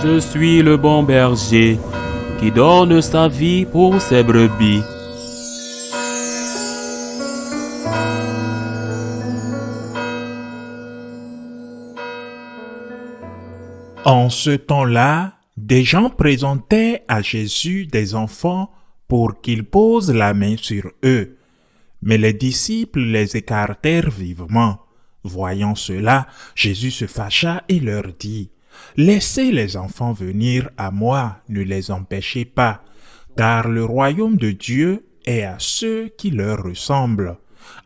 Je suis le bon berger qui donne sa vie pour ses brebis. En ce temps-là, des gens présentaient à Jésus des enfants pour qu'il pose la main sur eux. Mais les disciples les écartèrent vivement. Voyant cela, Jésus se fâcha et leur dit, « Laissez les enfants venir à moi, ne les empêchez pas, car le royaume de Dieu est à ceux qui leur ressemblent.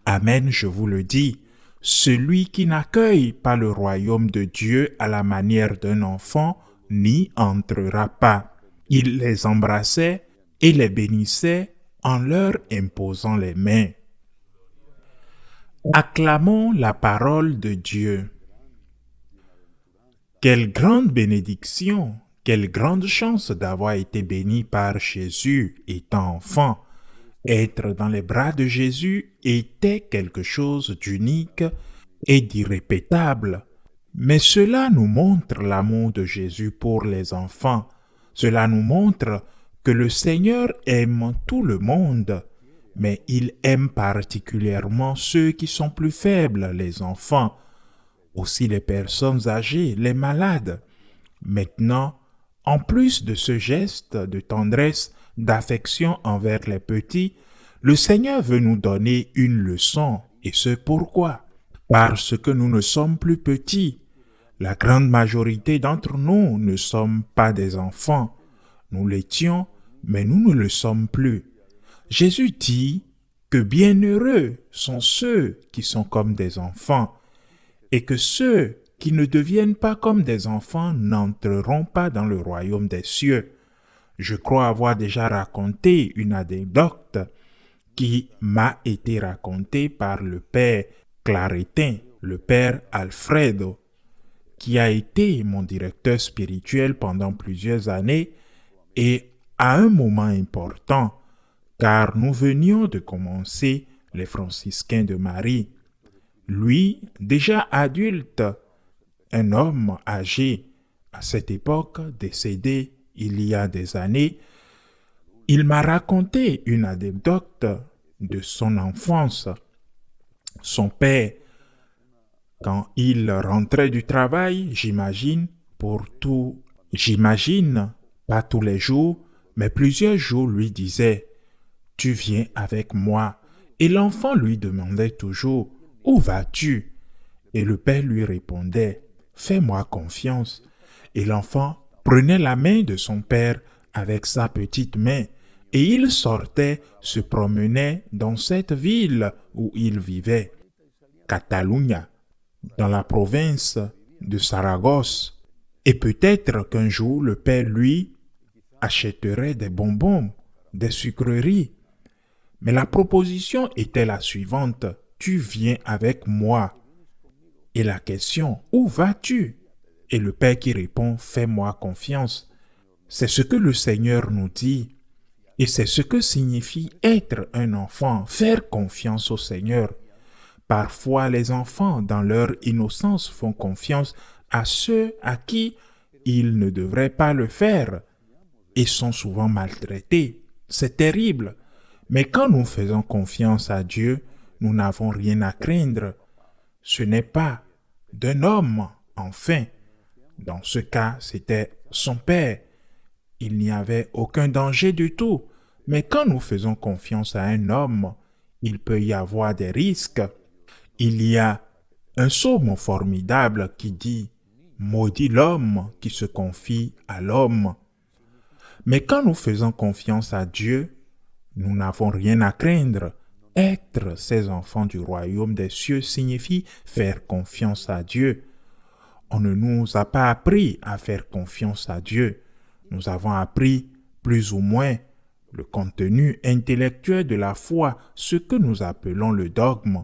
Amen, je vous le dis. Celui qui n'accueille pas le royaume de Dieu à la manière d'un enfant n'y entrera pas. » Il les embrassait et les bénissait en leur imposant les mains. Acclamons la parole de Dieu. Quelle grande bénédiction, quelle grande chance d'avoir été béni par Jésus étant enfant. Être dans les bras de Jésus était quelque chose d'unique et d'irrépétable. Mais cela nous montre l'amour de Jésus pour les enfants. Cela nous montre que le Seigneur aime tout le monde, mais il aime particulièrement ceux qui sont plus faibles, les enfants, aussi les personnes âgées, les malades. Maintenant, en plus de ce geste de tendresse, d'affection envers les petits, le Seigneur veut nous donner une leçon, et ce pourquoi? Parce que nous ne sommes plus petits. La grande majorité d'entre nous ne sommes pas des enfants. Nous l'étions, mais nous ne le sommes plus. Jésus dit que bienheureux sont ceux qui sont comme des enfants, et que ceux qui ne deviennent pas comme des enfants n'entreront pas dans le royaume des cieux. Je crois avoir déjà raconté une anecdote qui m'a été racontée par le père Claretin, le père Alfredo, qui a été mon directeur spirituel pendant plusieurs années et à un moment important, car nous venions de commencer les franciscains de Marie. Lui, déjà adulte, un homme âgé à cette époque, décédé il y a des années, il m'a raconté une anecdote de son enfance. Son père, quand il rentrait du travail, pas tous les jours, mais plusieurs jours, lui disait, « Tu viens avec moi ». Et l'enfant lui demandait toujours, « Où vas-tu » Et le père lui répondait, « Fais-moi confiance ». Et l'enfant prenait la main de son père avec sa petite main et il sortait, se promenait dans cette ville où il vivait, Catalunya, dans la province de Saragosse. Et peut-être qu'un jour le père lui achèterait des bonbons, des sucreries. Mais la proposition était la suivante, « Tu viens avec moi ». Et la question, « Où vas-tu » Et le père qui répond, « Fais-moi confiance ». C'est ce que le Seigneur nous dit. Et c'est ce que signifie être un enfant, faire confiance au Seigneur. Parfois, les enfants, dans leur innocence, font confiance à ceux à qui ils ne devraient pas le faire et sont souvent maltraités. C'est terrible. Mais quand nous faisons confiance à Dieu, nous n'avons rien à craindre. Ce n'est pas d'un homme, enfin. Dans ce cas, c'était son père. Il n'y avait aucun danger du tout. Mais quand nous faisons confiance à un homme, il peut y avoir des risques. Il y a un psaume formidable qui dit « Maudit l'homme qui se confie à l'homme ». Mais quand nous faisons confiance à Dieu, nous n'avons rien à craindre. Être ces enfants du royaume des cieux signifie faire confiance à Dieu. On ne nous a pas appris à faire confiance à Dieu. Nous avons appris plus ou moins le contenu intellectuel de la foi, ce que nous appelons le dogme.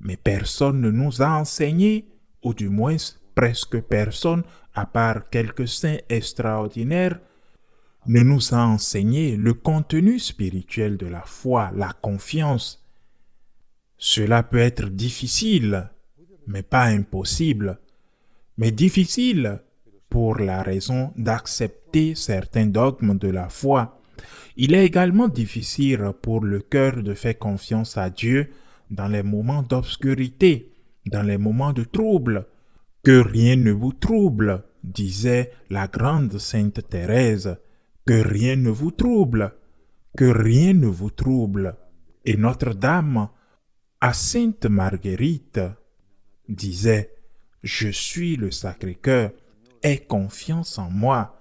Mais personne ne nous a enseigné, ou du moins presque personne, à part quelques saints extraordinaires, ne nous a enseigné le contenu spirituel de la foi, la confiance. Cela peut être difficile, mais pas impossible. Mais difficile pour la raison d'accepter certains dogmes de la foi. Il est également difficile pour le cœur de faire confiance à Dieu dans les moments d'obscurité, dans les moments de trouble. Que rien ne vous trouble, disait la grande sainte Thérèse. Que rien ne vous trouble, que rien ne vous trouble. Et Notre-Dame, à Sainte Marguerite, disait, je suis le Sacré-Cœur, aie confiance en moi.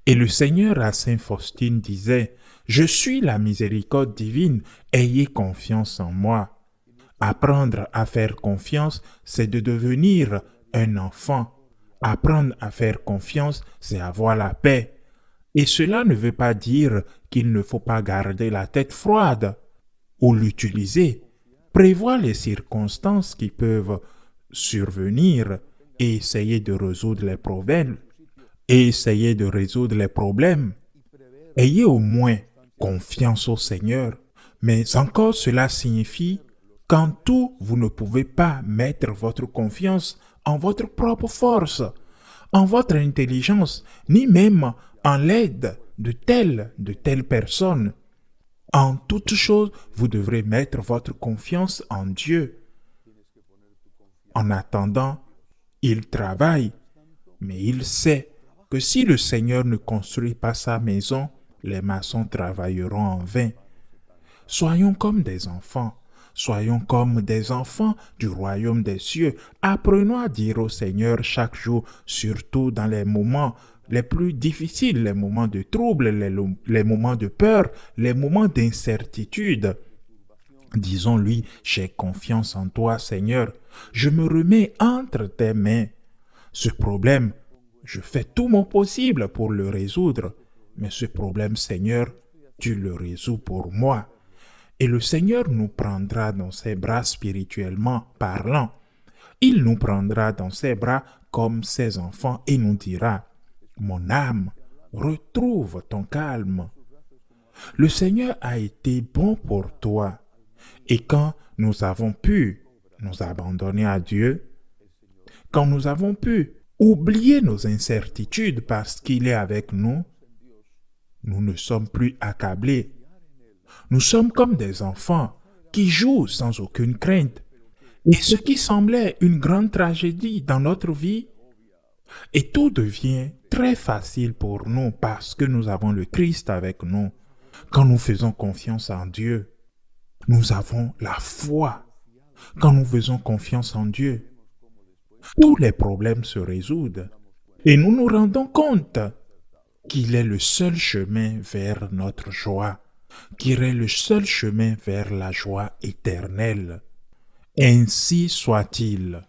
Et le Seigneur à Saint Faustine disait, je suis la miséricorde divine, ayez confiance en moi. Apprendre à faire confiance, c'est de devenir un enfant. Apprendre à faire confiance, c'est avoir la paix. Et cela ne veut pas dire qu'il ne faut pas garder la tête froide ou l'utiliser, prévoir les circonstances qui peuvent survenir et essayer de résoudre les problèmes. Ayez au moins confiance au Seigneur. Mais encore cela signifie qu'en tout, vous ne pouvez pas mettre votre confiance en votre propre force, en votre intelligence, ni même en l'aide de telle personne. En toute chose, vous devrez mettre votre confiance en Dieu. En attendant, il travaille, mais il sait que si le Seigneur ne construit pas sa maison, les maçons travailleront en vain. Soyons comme des enfants. Soyons comme des enfants du royaume des cieux. Apprenons à dire au Seigneur chaque jour, surtout dans les moments les plus difficiles, les moments de trouble, les moments de peur, les moments d'incertitude. Disons-lui, j'ai confiance en toi, Seigneur. Je me remets entre tes mains. Ce problème, je fais tout mon possible pour le résoudre. Mais ce problème, Seigneur, tu le résous pour moi. Et le Seigneur nous prendra dans ses bras spirituellement parlant. Il nous prendra dans ses bras comme ses enfants et nous dira, mon âme, retrouve ton calme. Le Seigneur a été bon pour toi. Et quand nous avons pu nous abandonner à Dieu, quand nous avons pu oublier nos incertitudes parce qu'il est avec nous, nous ne sommes plus accablés. Nous sommes comme des enfants qui jouent sans aucune crainte. Et ce qui semblait une grande tragédie dans notre vie, et tout devient très facile pour nous parce que nous avons le Christ avec nous. Quand nous faisons confiance en Dieu, nous avons la foi. Quand nous faisons confiance en Dieu, tous les problèmes se résoudent. Et nous nous rendons compte qu'il est le seul chemin vers notre joie, qu'il est le seul chemin vers la joie éternelle. Ainsi soit-il.